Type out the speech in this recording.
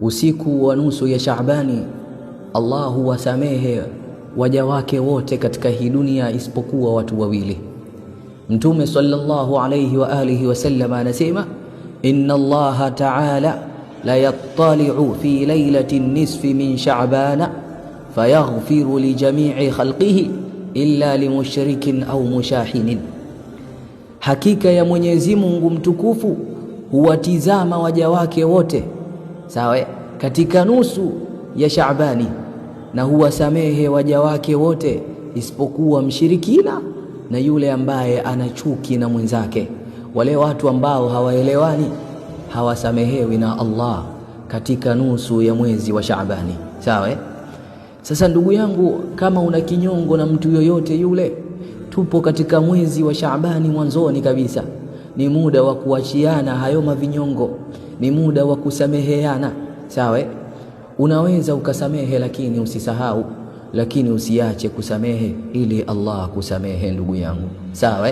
usiku wa nusu ya Shaabani Allah huwasamehe waja wake wote katika hii dunia isipokuwa watu wawili. Mtume sallallahu alayhi wa alihi wasallam anasema, inna Allah ta'ala la yattali'u fi laylati nisfi min Sha'bana fayaghfiru li jami'i khalqihi illa limushrikin au mushahinin, hakika ya Mwenyezi Mungu mtukufu huwatizama waja wake wote, sawa, katika nusu ya Shaabani, na huwasamehe waja wake wote isipokuwa mshirikina na yule ambaye ana chuki na mwenzake. Wale watu ambao hawaelewani hawasamehewi na Allah katika nusu ya mwezi wa Shaabani, sawa. Sasa ndugu yangu, kama una kinyongo na mtu yoyote yule, tupo katika mwezi wa Shaabani mwanzoni kabisa, ni muda wa kuachiana hayo mavinyongo, ni muda wa kusameheana, sawa. Unaweza ukasamehe, lakini usisahau, lakini usiache kusamehe ili Allah kusamehe ndugu yangu, sawa.